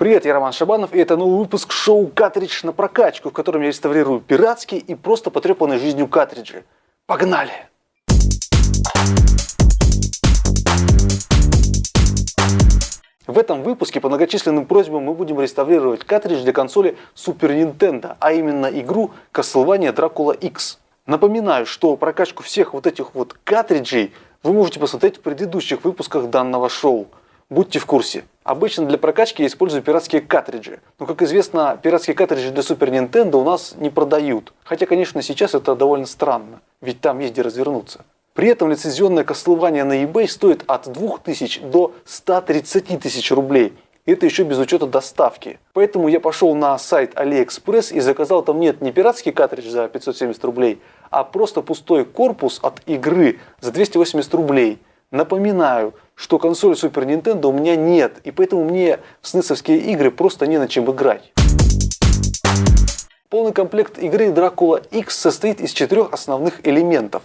Привет, я Роман Шабанов, и это новый выпуск шоу «Картридж на прокачку», в котором я реставрирую пиратские и просто потрепанные жизнью картриджи. Погнали! В этом выпуске по многочисленным просьбам мы будем реставрировать картридж для консоли Super Nintendo, а именно игру Castlevania Dracula X. Напоминаю, что прокачку всех вот этих вот картриджей вы можете посмотреть в предыдущих выпусках данного шоу. Будьте в курсе. Обычно для прокачки я использую пиратские картриджи. Но, как известно, пиратские картриджи для Super Nintendo у нас не продают. Хотя, конечно, сейчас это довольно странно, ведь там есть где развернуться. При этом лицензионное Castlevania на eBay стоит от 2000 до 130 тысяч рублей. И это еще без учета доставки. Поэтому я пошел на сайт AliExpress и заказал там нет не пиратский картридж за 570 рублей, а просто пустой корпус от игры за 280 рублей. Напоминаю, что консоли Super Nintendo у меня нет, и поэтому мне в снэсовские игры просто не на чем играть. Полный комплект игры Dracula X состоит из 4 основных элементов.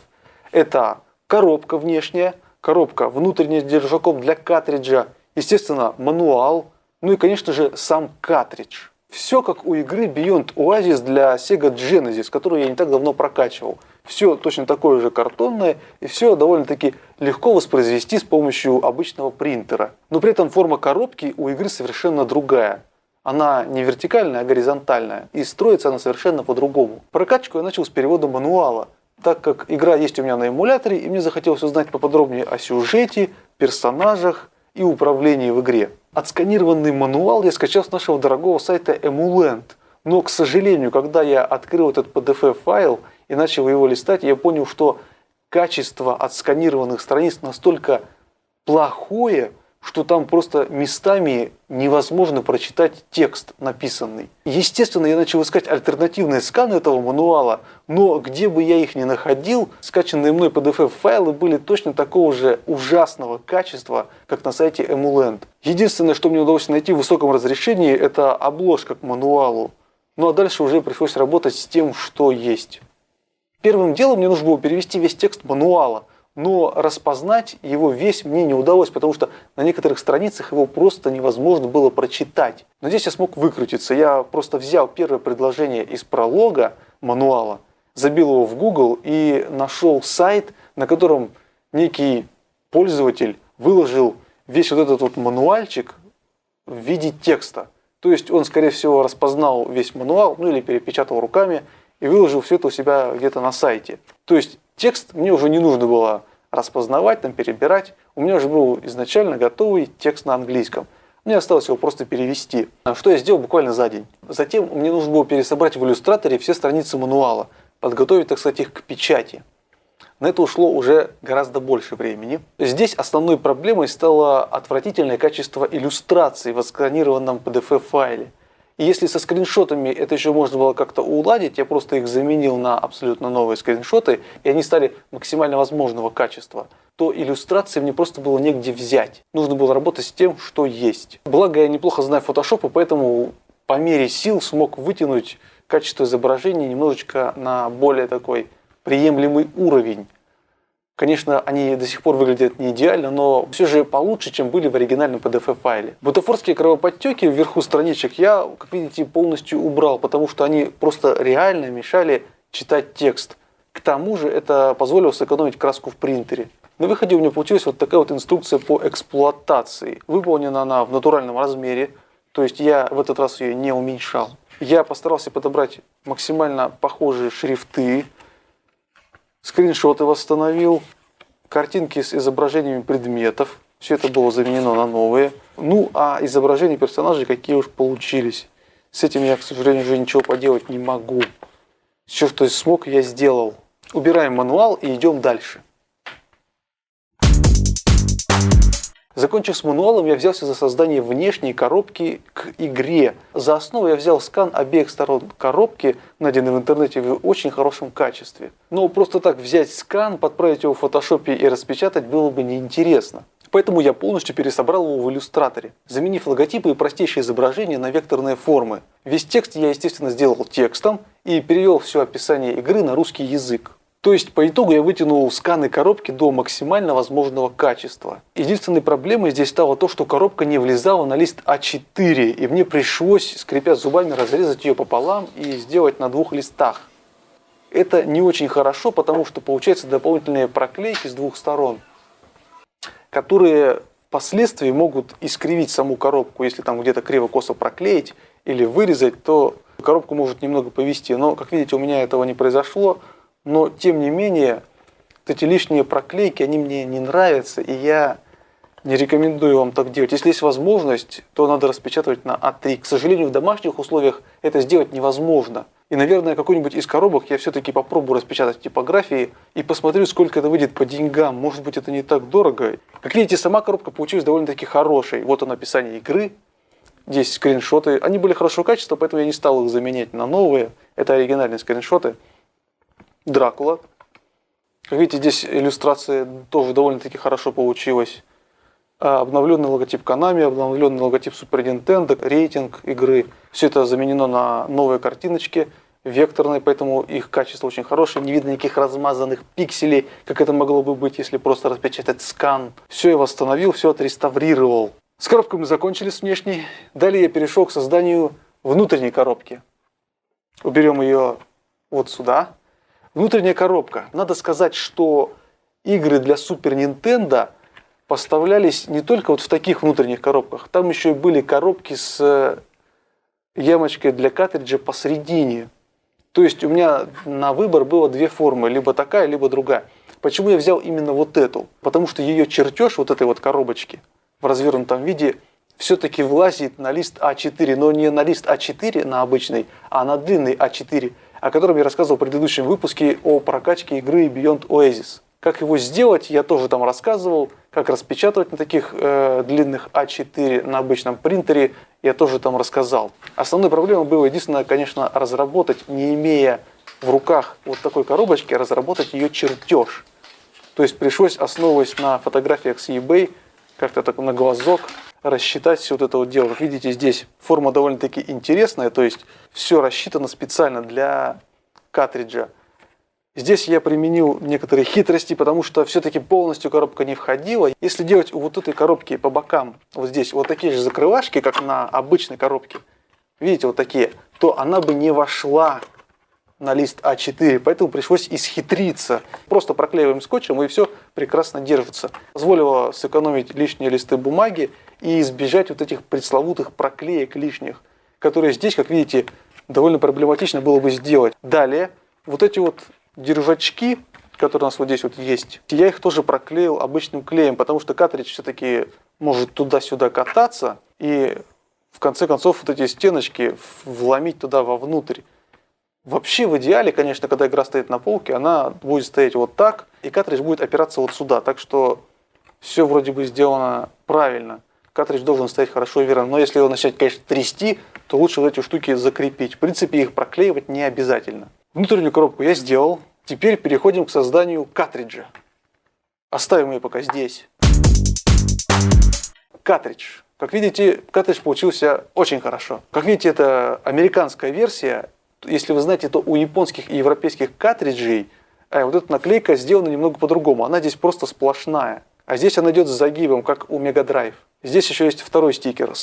Это коробка внешняя, коробка внутренняя с держаком для картриджа, естественно, мануал, ну и, конечно же, сам картридж. Все как у игры Beyond Oasis для Sega Genesis, которую я не так давно прокачивал. Все точно такое же картонное, и все довольно-таки легко воспроизвести с помощью обычного принтера. Но при этом форма коробки у игры совершенно другая. Она не вертикальная, а горизонтальная, и строится она совершенно по-другому. Прокачку я начал с перевода мануала, так как игра есть у меня на эмуляторе, и мне захотелось узнать поподробнее о сюжете, персонажах и управлении в игре. Отсканированный мануал я скачал с нашего дорогого сайта Emuland. Но, к сожалению, когда я открыл этот PDF-файл и начал его листать, я понял, что качество отсканированных страниц настолько плохое, что там просто местами невозможно прочитать текст написанный. Естественно, я начал искать альтернативные сканы этого мануала, но где бы я их ни находил, скачанные мной PDF-файлы были точно такого же ужасного качества, как на сайте Emuland. Единственное, что мне удалось найти в высоком разрешении, это обложка к мануалу. Ну а дальше уже пришлось работать с тем, что есть. Первым делом мне нужно было перевести весь текст мануала. Но распознать его весь мне не удалось, потому что на некоторых страницах его просто невозможно было прочитать. Но здесь я смог выкрутиться. Я просто взял первое предложение из пролога мануала, забил его в Google и нашел сайт, на котором некий пользователь выложил весь вот этот вот мануальчик в виде текста. То есть он, скорее всего, распознал весь мануал, ну или перепечатал руками и выложил все это у себя где-то на сайте. То есть текст мне уже не нужно было распознавать, там, перебирать. У меня уже был изначально готовый текст на английском. Мне осталось его просто перевести, что я сделал буквально за день. Затем мне нужно было пересобрать в иллюстраторе все страницы мануала, подготовить, так сказать, их к печати. На это ушло уже гораздо больше времени. Здесь основной проблемой стало отвратительное качество иллюстраций в отсканированном PDF-файле. И если со скриншотами это еще можно было как-то уладить, я просто их заменил на абсолютно новые скриншоты, и они стали максимально возможного качества, то иллюстрации мне просто было негде взять. Нужно было работать с тем, что есть. Благо я неплохо знаю Photoshop, и поэтому по мере сил смог вытянуть качество изображения немножечко на более такой приемлемый уровень. Конечно, они до сих пор выглядят не идеально, но все же получше, чем были в оригинальном PDF-файле. Бутафорские кровоподтеки вверху страничек я, как видите, полностью убрал, потому что они просто реально мешали читать текст. К тому же это позволило сэкономить краску в принтере. На выходе у меня получилась вот такая вот инструкция по эксплуатации. Выполнена она в натуральном размере, то есть я в этот раз ее не уменьшал. Я постарался подобрать максимально похожие шрифты, скриншоты восстановил, картинки с изображениями предметов. Все это было заменено на новые. Ну, а изображения персонажей какие уж получились. С этим я, к сожалению, уже ничего поделать не могу. Все, что смог, я сделал. Убираем мануал и идем дальше. Закончив с мануалом, я взялся за создание внешней коробки к игре. За основу я взял скан обеих сторон коробки, найденный в интернете в очень хорошем качестве. Но просто так взять скан, подправить его в фотошопе и распечатать было бы неинтересно. Поэтому я полностью пересобрал его в иллюстраторе, заменив логотипы и простейшие изображения на векторные формы. Весь текст я, естественно, сделал текстом и перевел все описание игры на русский язык. То есть по итогу я вытянул сканы коробки до максимально возможного качества. Единственной проблемой здесь стало то, что коробка не влезала на лист А4, и мне пришлось, скрипя зубами, разрезать ее пополам и сделать на 2 листах. Это не очень хорошо, потому что получаются дополнительные проклейки с 2 сторон, которые впоследствии могут искривить саму коробку. Если там где-то криво-косо проклеить или вырезать, то коробку может немного повести. Но, как видите, у меня этого не произошло. Но, тем не менее, вот эти лишние проклейки, они мне не нравятся, и я не рекомендую вам так делать. Если есть возможность, то надо распечатывать на А3. К сожалению, в домашних условиях это сделать невозможно. И, наверное, какой-нибудь из коробок я все-таки попробую распечатать в типографии и посмотрю, сколько это выйдет по деньгам. Может быть, это не так дорого. Как видите, сама коробка получилась довольно-таки хорошей. Вот он описание игры. Здесь скриншоты. Они были хорошего качества, поэтому я не стал их заменять на новые. Это оригинальные скриншоты. Дракула. Как видите, здесь иллюстрация тоже довольно-таки хорошо получилась. Обновленный логотип Konami, обновленный логотип Super Nintendo, рейтинг игры. Все это заменено на новые картиночки, векторные, поэтому их качество очень хорошее. Не видно никаких размазанных пикселей, как это могло бы быть, если просто распечатать скан. Все я восстановил, все отреставрировал. С коробкой мы закончили с внешней. Далее я перешел к созданию внутренней коробки. Уберем ее вот сюда. Внутренняя коробка. Надо сказать, что игры для Super Nintendo поставлялись не только вот в таких внутренних коробках. Там еще и были коробки с ямочкой для картриджа посередине. То есть у меня на выбор было 2 формы. Либо такая, либо другая. Почему я взял именно вот эту? Потому что ее чертеж вот этой вот коробочки в развернутом виде все-таки влазит на лист А4. Но не на лист А4, на обычный, а на длинный А4. О котором я рассказывал в предыдущем выпуске о прокачке игры Beyond Oasis. Как его сделать, я тоже там рассказывал. Как распечатывать на таких длинных А4 на обычном принтере, я тоже там рассказал. Основной проблемой было единственное, конечно, разработать, не имея в руках вот такой коробочки, разработать ее чертеж. То есть пришлось, основываясь на фотографиях с eBay, как-то так на глазок рассчитать все вот это вот дело. Как видите, здесь форма довольно-таки интересная, то есть все рассчитано специально для картриджа. Здесь я применил некоторые хитрости, потому что все-таки полностью коробка не входила. Если делать у вот этой коробки по бокам, вот здесь, вот такие же закрывашки, как на обычной коробке, видите, вот такие, то она бы не вошла на лист А4, поэтому пришлось исхитриться. Просто проклеиваем скотчем, и все прекрасно держится. Позволило сэкономить лишние листы бумаги и избежать вот этих пресловутых проклеек лишних, которые здесь, как видите, довольно проблематично было бы сделать. Далее, вот эти вот держачки, которые у нас вот здесь вот есть, я их тоже проклеил обычным клеем, потому что картридж все-таки может туда-сюда кататься, и в конце концов вот эти стеночки вломить туда вовнутрь. Вообще в идеале, конечно, когда игра стоит на полке, она будет стоять вот так, и картридж будет опираться вот сюда, так что все вроде бы сделано правильно. Картридж должен стоять хорошо и верно, но если его начать, конечно, трясти, то лучше вот эти штуки закрепить. В принципе, их проклеивать не обязательно. Внутреннюю коробку я сделал. Теперь переходим к созданию картриджа. Оставим ее пока здесь. Картридж. Как видите, картридж получился очень хорошо. Как видите, это американская версия. Если вы знаете, то у японских и европейских картриджей вот эта наклейка сделана немного по-другому. Она здесь просто сплошная. А здесь она идет с загибом, как у Mega Drive. Здесь еще есть второй стикер,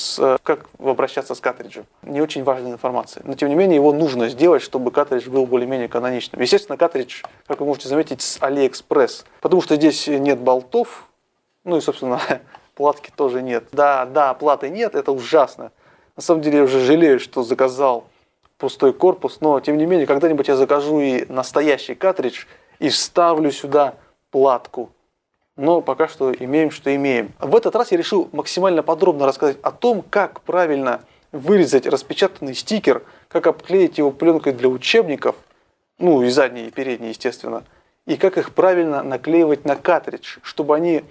как обращаться с картриджем. Не очень важная информация. Но тем не менее его нужно сделать, чтобы картридж был более-менее каноничным. Естественно, картридж, как вы можете заметить, с AliExpress. Потому что здесь нет болтов. Ну и, собственно, платки тоже нет. Да, платы нет, это ужасно. На самом деле я уже жалею, что заказал пустой корпус. Но, тем не менее, когда-нибудь я закажу и настоящий картридж и вставлю сюда платку. Но пока что имеем, что имеем. В этот раз я решил максимально подробно рассказать о том, как правильно вырезать распечатанный стикер, как обклеить его пленкой для учебников, ну и задние, и передние, естественно, и как их правильно наклеивать на картридж, чтобы они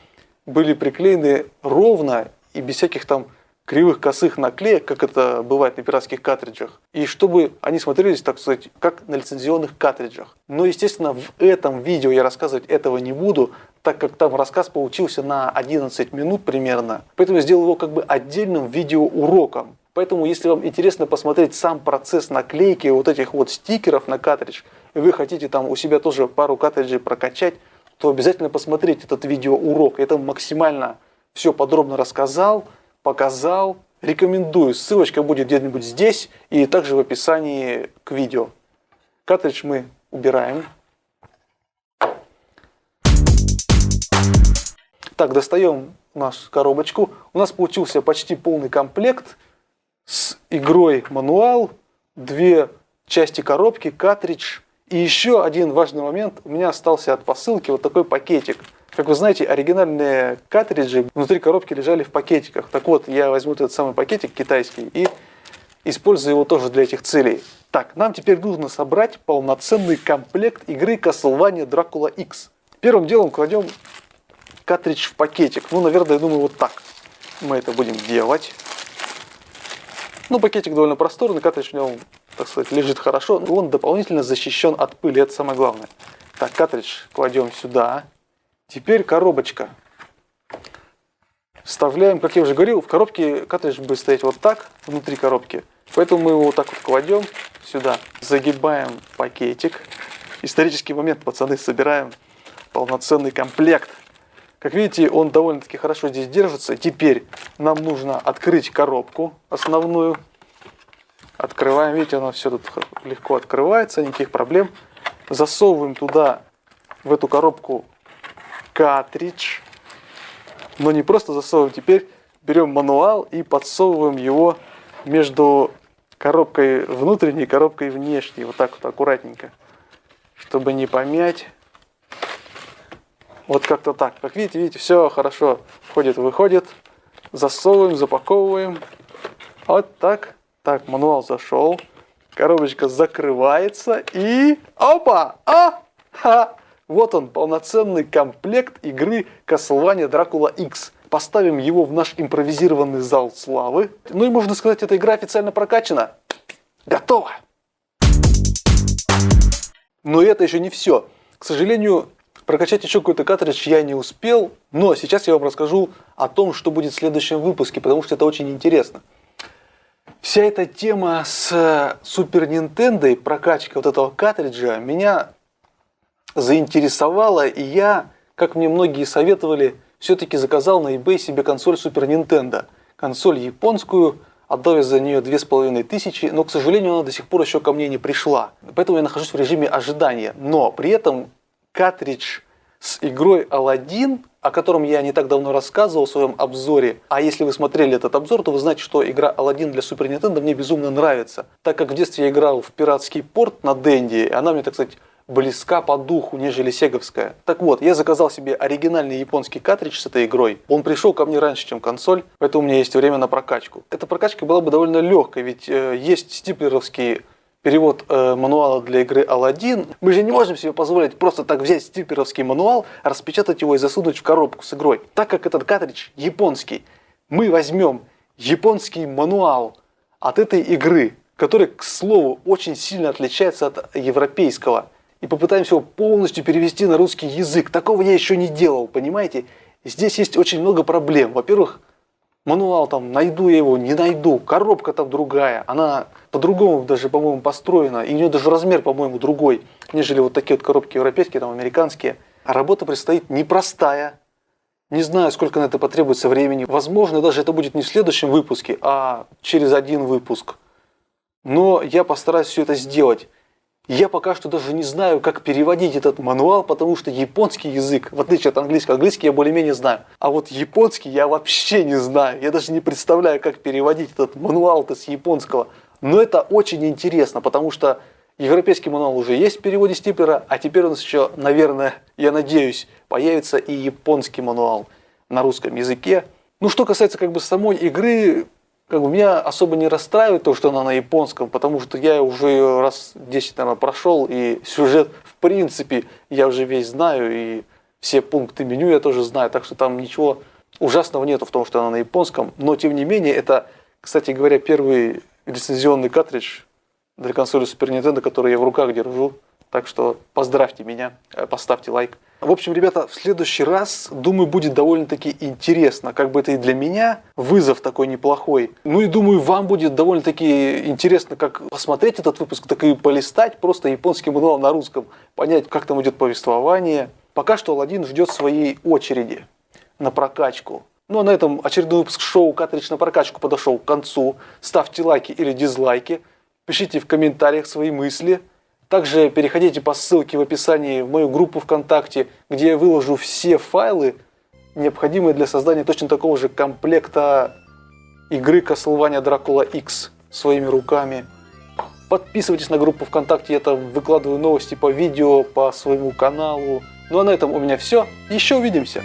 были приклеены ровно и без всяких там кривых косых наклеек, как это бывает на пиратских картриджах, и чтобы они смотрелись, так сказать, как на лицензионных картриджах. Но, естественно, в этом видео я рассказывать этого не буду, так как там рассказ получился на 11 минут примерно, поэтому я сделал его как бы отдельным видеоуроком. Поэтому, если вам интересно посмотреть сам процесс наклейки вот этих вот стикеров на картридж, и вы хотите там у себя тоже пару картриджей прокачать, то обязательно посмотрите этот видеоурок. Я там максимально все подробно рассказал, показал. Рекомендую. Ссылочка будет где-нибудь здесь и также в описании к видео. Картридж мы убираем. Так, достаем нашу коробочку. У нас получился почти полный комплект с игрой мануал, 2 части коробки, картридж. И еще один важный момент. У меня остался от посылки вот такой пакетик. Как вы знаете, оригинальные картриджи внутри коробки лежали в пакетиках. Так вот, я возьму этот самый пакетик китайский и использую его тоже для этих целей. Так, нам теперь нужно собрать полноценный комплект игры Castlevania Dracula X. Первым делом кладем картридж в пакетик. Ну, наверное, я думаю, вот так мы это будем делать. Ну, пакетик довольно просторный, картридж в нем, так сказать, лежит хорошо, но он дополнительно защищен от пыли, это самое главное. Так, картридж кладем сюда. Теперь коробочка. Вставляем, как я уже говорил, в коробке картридж будет стоять вот так, внутри коробки. Поэтому мы его вот так вот кладем сюда. Загибаем пакетик. Исторический момент, пацаны, собираем полноценный комплект. Как видите, он довольно-таки хорошо здесь держится. Теперь нам нужно открыть коробку основную. Открываем, видите, она все тут легко открывается, никаких проблем. Засовываем туда, в эту коробку, картридж. Но не просто засовываем, теперь берем мануал и подсовываем его между коробкой внутренней и коробкой внешней. Вот так вот аккуратненько, чтобы не помять. Вот как-то так. Как видите, все хорошо входит-выходит. Засовываем, запаковываем. Вот так. Так, мануал зашел. Коробочка закрывается и... Опа! Вот он, полноценный комплект игры Castlevania Dracula X. Поставим его в наш импровизированный зал славы. Ну и можно сказать, эта игра официально прокачана. Готово! Но это еще не все. К сожалению, прокачать еще какой-то картридж я не успел. Но сейчас я вам расскажу о том, что будет в следующем выпуске, потому что это очень интересно. Вся эта тема с Super Nintendo и прокачкой вот этого картриджа меня заинтересовала, и я, как мне многие советовали, все-таки заказал на eBay себе консоль Super Nintendo. Консоль японскую, отдал я за нее 2500, но, к сожалению, она до сих пор еще ко мне не пришла. Поэтому я нахожусь в режиме ожидания. Но при этом картридж с игрой Aladdin, о котором я не так давно рассказывал в своем обзоре, а если вы смотрели этот обзор, то вы знаете, что игра Aladdin для Super Nintendo мне безумно нравится, так как в детстве я играл в пиратский порт на Денди, и она мне, так сказать, близка по духу, нежели сеговская. Так вот, я заказал себе оригинальный японский картридж с этой игрой. Он пришел ко мне раньше, чем консоль, поэтому у меня есть время на прокачку. Эта прокачка была бы довольно легкой, ведь есть стиплеровский перевод мануала для игры Aladdin. Мы же не можем себе позволить просто так взять стиплеровский мануал, распечатать его и засунуть в коробку с игрой. Так как этот картридж японский, мы возьмем японский мануал от этой игры, который, к слову, очень сильно отличается от европейского, и попытаемся его полностью перевести на русский язык. Такого я еще не делал, понимаете? Здесь есть очень много проблем. Во-первых, мануал там, найду я его, не найду. Коробка там другая. Она по-другому даже, по-моему, построена. И у нее даже размер, по-моему, другой, нежели вот такие вот коробки европейские, там, американские. А работа предстоит непростая. Не знаю, сколько на это потребуется времени. Возможно, даже это будет не в следующем выпуске, а через один выпуск. Но я постараюсь все это сделать. Я пока что даже не знаю, как переводить этот мануал, потому что японский язык, в отличие от английского, английский я более-менее знаю, а вот японский я вообще не знаю. Я даже не представляю, как переводить этот мануал-то с японского. Но это очень интересно, потому что европейский мануал уже есть в переводе стиплера, а теперь у нас еще, наверное, я надеюсь, появится и японский мануал на русском языке. Ну, что касается как бы самой игры, как бы меня особо не расстраивает то, что она на японском, потому что я уже ее раз 10, наверное, прошел, и сюжет, в принципе, я уже весь знаю, и все пункты меню я тоже знаю, так что там ничего ужасного нету в том, что она на японском, но тем не менее, это, кстати говоря, первый лицензионный картридж для консоли Super Nintendo, который я в руках держу, так что поздравьте меня, поставьте лайк. В общем, ребята, в следующий раз, думаю, будет довольно-таки интересно. Как бы это и для меня вызов такой неплохой. Ну и думаю, вам будет довольно-таки интересно как посмотреть этот выпуск, так и полистать просто японский мануал на русском. Понять, как там идет повествование. Пока что Аладдин ждет своей очереди на прокачку. Ну а на этом очередной выпуск шоу «Картридж на прокачку» подошел к концу. Ставьте лайки или дизлайки. Пишите в комментариях свои мысли. Также переходите по ссылке в описании в мою группу ВКонтакте, где я выложу все файлы, необходимые для создания точно такого же комплекта игры Castlevania Dracula X своими руками. Подписывайтесь на группу ВКонтакте, я там выкладываю новости по видео, по своему каналу. Ну а на этом у меня все. Еще увидимся!